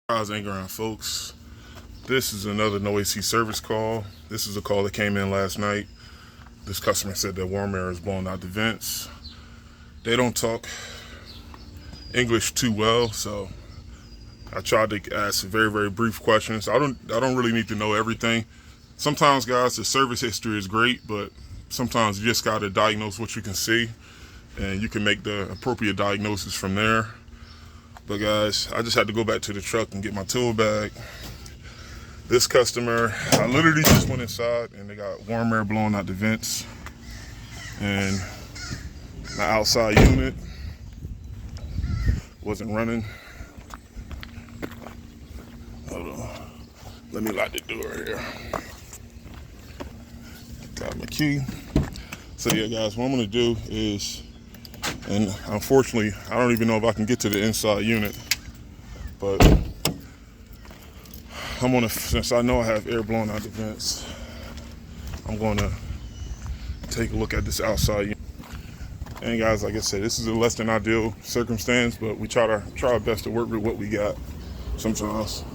How's it going, folks? This is another no AC service call. This is a call that came in last night. This customer said that warm air is blowing out the vents. They don't talk English too well, so I tried to ask very brief questions. I don't really need to know everything. Sometimes, guys, the service history is great, but sometimes you just got to diagnose what you can see, and you can make the appropriate diagnosis from there. But guys, I just had to go back to the truck and get my tool bag. This customer, I literally just went inside and they got warm air blowing out the vents. And my outside unit wasn't running. Hold on. Let me lock the door here. Got my key. So yeah, guys, what I'm gonna do is, and unfortunately, I don't even know if I can get to the inside unit, but since I know I have air blowing out the vents, I'm gonna take a look at this outside unit. And guys, like I said, this is a less than ideal circumstance, but we try our best to work with what we got sometimes.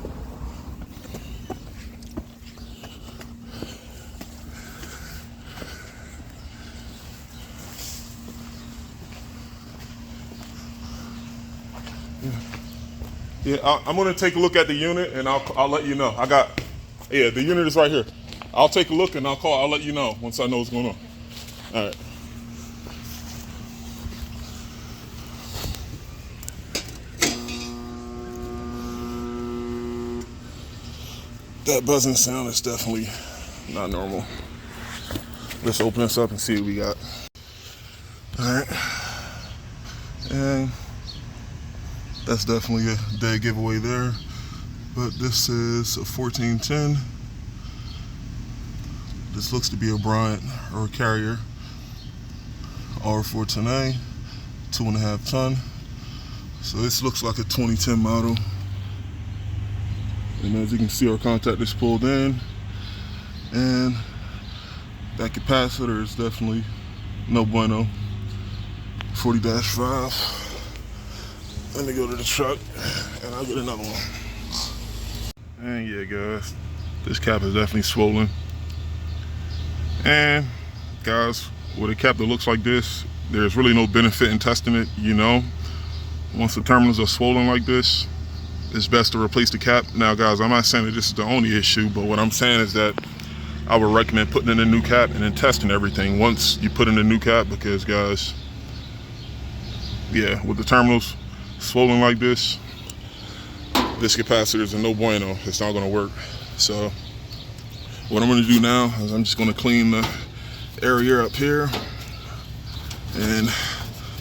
Yeah, I'm gonna take a look at the unit and I'll let you know. The unit is right here. I'll take a look and I'll let you know once I know what's going on. All right. That buzzing sound is definitely not normal. Let's open this up and see what we got. All right. And that's definitely a dead giveaway there. But this is a 1410. This looks to be a Bryant or a Carrier R410A, 2.5 ton. So this looks like a 2010 model. And as you can see, our contactor is pulled in. And that capacitor is definitely no bueno. 40-5. Let me go to the truck and I'll get another one. And yeah, guys, this cap is definitely swollen. And guys, with a cap that looks like this, there's really no benefit in testing it. Once the terminals are swollen like this, it's best to replace the cap. Now guys, I'm not saying that this is the only issue, but what I'm saying is that I would recommend putting in a new cap and then testing everything once you put in a new cap, because guys, yeah, with the terminals swollen like this capacitor is a no bueno. It's not going to work. So what I'm going to do now is I'm just going to clean the area up here and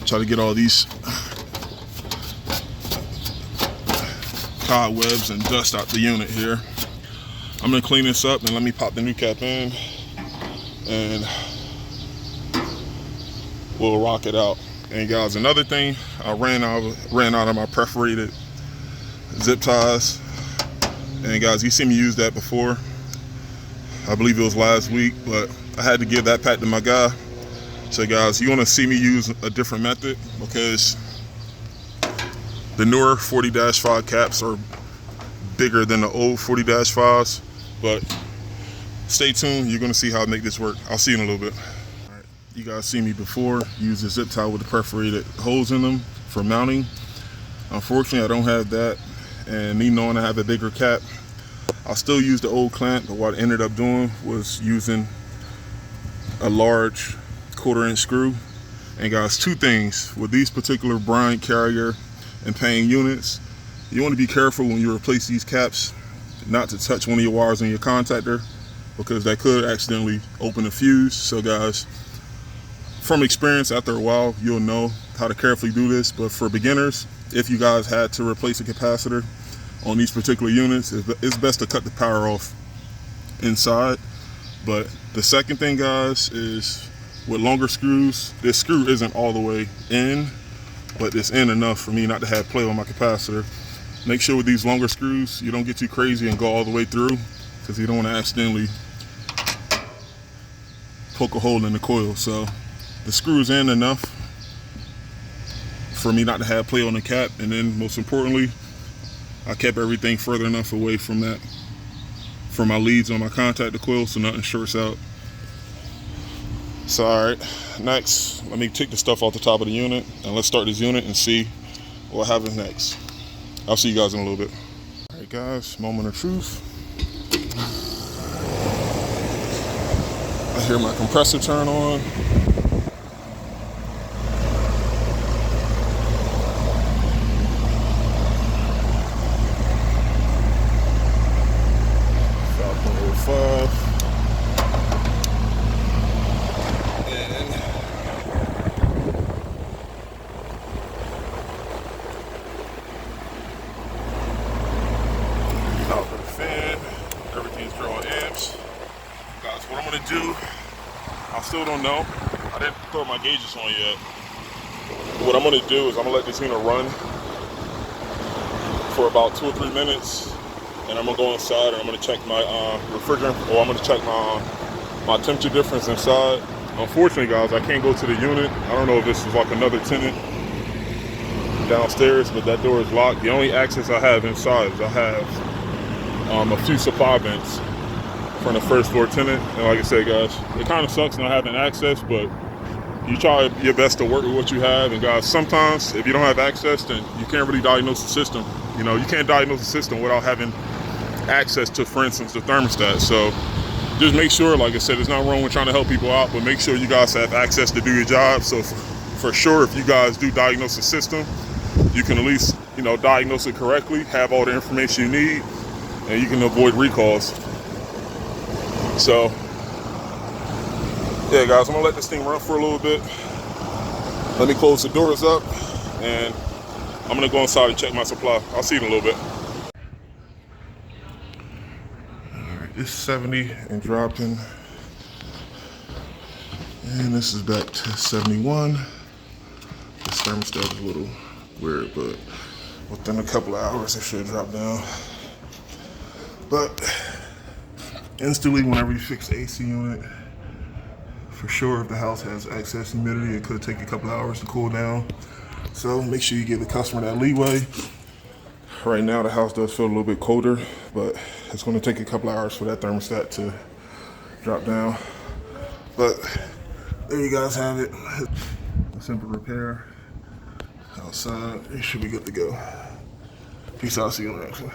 try to get all these cobwebs and dust out the unit here. I'm going to clean this up and let me pop the new cap in and we'll rock it out. And guys, another thing, I ran out of my perforated zip ties. And guys, you see me use that before. I believe it was last week, but I had to give that back to my guy. So guys, you want to see me use a different method, because the newer 40-5 caps are bigger than the old 40-5s. But stay tuned, you're going to see how I make this work. I'll see you in a little bit. You guys see me before use a zip tie with the perforated holes in them for mounting. Unfortunately, I don't have that, and me knowing I have a bigger cap, I'll still use the old clamp. But what I ended up doing was using a large 1/4-inch screw. And guys, two things with these particular Bryant, Carrier, and Payne units: you want to be careful when you replace these caps not to touch one of your wires in your contactor, because that could accidentally open a fuse. So guys, from experience, after a while, you'll know how to carefully do this. But for beginners, if you guys had to replace a capacitor on these particular units, it's best to cut the power off inside. But the second thing, guys, is with longer screws, this screw isn't all the way in, but it's in enough for me not to have play on my capacitor. Make sure with these longer screws, you don't get too crazy and go all the way through, because you don't want to accidentally poke a hole in the coil. So the screws in enough for me not to have play on the cap. And then most importantly, I kept everything further enough away from that, from my leads on my contactor coil, so nothing shorts out. So all right, next, let me take the stuff off the top of the unit, and let's start this unit and see what happens next. I'll see you guys in a little bit. All right guys, moment of truth. I hear my compressor turn on. Falcon 05. Everything's drawing amps. Guys, what I'm gonna do, I still don't know. I didn't throw my gauges on yet. But what I'm gonna do is I'm gonna let this unit run for about 2 or 3 minutes, and I'm gonna go inside and I'm gonna check my refrigerant, or I'm gonna check my temperature difference inside. Unfortunately, guys, I can't go to the unit. I don't know if this is like another tenant downstairs, but that door is locked. The only access I have inside is I have a few supply vents from the first floor tenant. And like I said, guys, it kind of sucks not having access, but you try your best to work with what you have. And guys, sometimes if you don't have access, then you can't really diagnose the system. You know, you can't diagnose the system without having access to, for instance, the thermostat. So just make sure, like I said, there's not wrong with trying to help people out, but make sure you guys have access to do your job. So for sure, if you guys do diagnose the system, you can at least, you know, diagnose it correctly, have all the information you need, and you can avoid recalls. So yeah guys, I'm gonna let this thing run for a little bit. Let me close the doors up, and I'm gonna go inside and check my supply. I'll see you in a little bit. Alright, it's 70 and dropping, and this is back to 71. This thermostat is a little weird, but within a couple of hours it should drop down. But instantly, whenever you fix the AC unit, for sure, if the house has excess humidity, it could take a couple hours to cool down. So make sure you give the customer that leeway. Right now, the house does feel a little bit colder, but it's going to take a couple hours for that thermostat to drop down. But there you guys have it. A simple repair outside. It should be good to go. Peace out. See you in the next one.